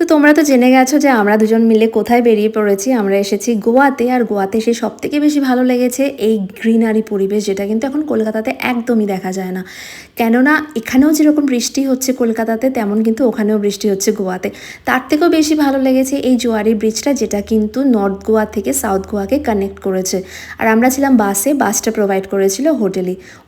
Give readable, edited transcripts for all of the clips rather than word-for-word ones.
তো তোমরা তো জেনে গেছো যে আমরা দুজন মিলে কোথায় বেরিয়ে পড়েছি। আমরা এসেছি গোয়াতে, আর গোয়াতে এসে সবথেকে বেশি ভালো লেগেছে এই গ্রিনারি পরিবেশ, যেটা কিন্তু এখন কলকাতাতে একদমই দেখা যায় না। কেননা এখানেও যেরকম বৃষ্টি হচ্ছে কলকাতাতে, তেমন কিন্তু ওখানেও বৃষ্টি হচ্ছে গোয়াতে। তার থেকেও বেশি ভালো লেগেছে এই জোয়ারি ব্রিজটা, যেটা কিন্তু নর্থ গোয়া থেকে সাউথ গোয়াকে কানেক্ট করেছে। আর আমরা ছিলাম বাসে, বাসটা প্রোভাইড করেছিল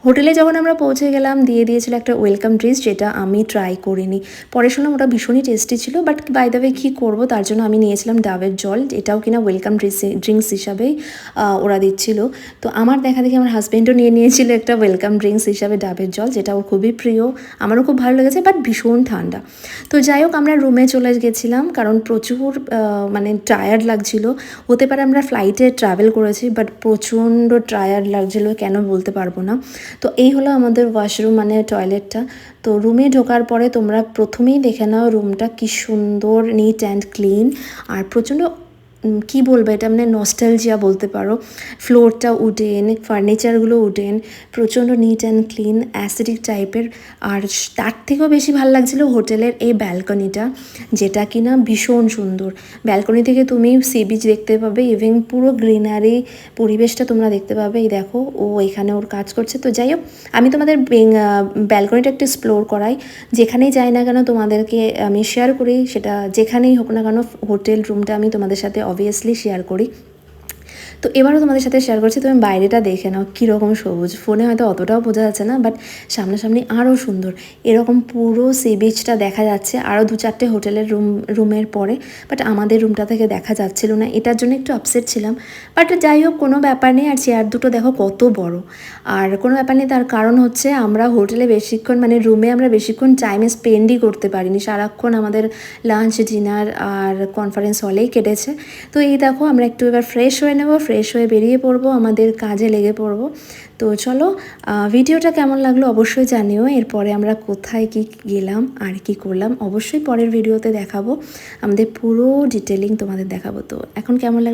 হোটেলে যখন আমরা পৌঁছে গেলাম, দিয়েছিল একটা ওয়েলকাম ড্রিঙ্কস, যেটা আমি ট্রাই করিনি। পরে শুনলাম ওটা ভীষণই টেস্টি ছিল, বাট বাই দ্য ওয়ে কী করবো, তার জন্য আমি নিয়েছিলাম ডাবের জল, এটাও কিনা ওয়েলকাম ড্রিঙ্কস হিসাবেই ওরা দিচ্ছিল। তো আমার দেখা দেখি আমার হাজব্যান্ডও নিয়েছিল একটা ওয়েলকাম ড্রিঙ্কস হিসাবে ডাবের জল, যেটা ওর খুবই প্রিয়, আমারও খুব ভালো লেগেছে, বাট ভীষণ ঠান্ডা। তো যাই হোক, আমরা রুমে চলে গেছিলাম, কারণ প্রচুর মানে টায়ার্ড লাগছিল। হতে পারে আমরা ফ্লাইটে ট্রাভেল করেছি, বাট প্রচণ্ড টায়ার্ড লাগছিলো, কেন বলতে পারবো না। তো এই হলো আমাদের ওয়াশরুম, মানে টয়লেটটা। তো রুমে ঢোকার পরে তোমরা প্রথমেই দেখে নাও রুমটা কি সুন্দর, নিট অ্যান্ড ক্লিন, আর প্রচণ্ড কি বলবো, এটা মানে নস্টালজিয়া বলতে পারো। ফ্লোরটা উডেন, ফার্নিচারগুলো উডেন, প্রচণ্ড নিট অ্যান্ড ক্লিন, অ্যাসিডিক টাইপের। আর তার থেকেও বেশি ভালো লাগছিলো হোটেলের এই ব্যালকনিটা, যেটা কিনা ভীষণ সুন্দর। ব্যালকনি থেকে তুমি সি বিচ দেখতে পাবে, ইভেন পুরো গ্রিনারি পরিবেশটা তোমরা দেখতে পাবে। এই দেখো, ও এখানে ওর কাজ করছে। তো যাই হোক, আমি তোমাদের ব্যালকনিটা একটু এক্সপ্লোর করাই। যেখানেই যাই না কেন তোমাদেরকে আমি শেয়ার করি, সেটা যেখানেই হোক না কেন, হোটেল রুমটা আমি তোমাদের সাথে অবভিয়াসলি শেয়ার করি। তো এবারও তোমাদের সাথে শেয়ার করছি, তুমি বাইরেটা দেখে নাও কীরকম সবুজ। ফোনে হয়তো অতটাও বোঝা যাচ্ছে না, বাট সামনাসামনি আরও সুন্দর। এরকম পুরো সি বিচটা দেখা যাচ্ছে আরও 2-4টে হোটেলের রুমের পরে, বাট আমাদের রুমটা থেকে দেখা যাচ্ছিল না, এটার জন্য একটু আপসেট ছিলাম। বাট যাই হোক, কোনো ব্যাপার নেই। আর চেয়ার দুটো দেখো কত বড়, আর কোনো ব্যাপার নেই। তার কারণ হচ্ছে আমরা হোটেলে বেশিক্ষণ, মানে রুমে আমরা বেশিক্ষণ টাইমে স্পেন্ডই করতে পারিনি, সারাক্ষণ আমাদের লাঞ্চ, ডিনার আর কনফারেন্স হলেই কেটেছে। তো এই দেখো, আমরা একটু এবার ফ্রেশ হয়ে নেব, ফ্রেশ হয়ে বেরিয়ে পড়বো, আমাদের কাজে লেগে পড়বো। তো চলো, ভিডিওটা কেমন লাগলো অবশ্যই জানিও। এরপরে আমরা কোথায় কি গেলাম আর কি করলাম অবশ্যই পরের ভিডিওতে দেখাবো, আমাদের পুরো ডিটেলিং তোমাদের দেখাবো। তো এখন কেমন লাগলো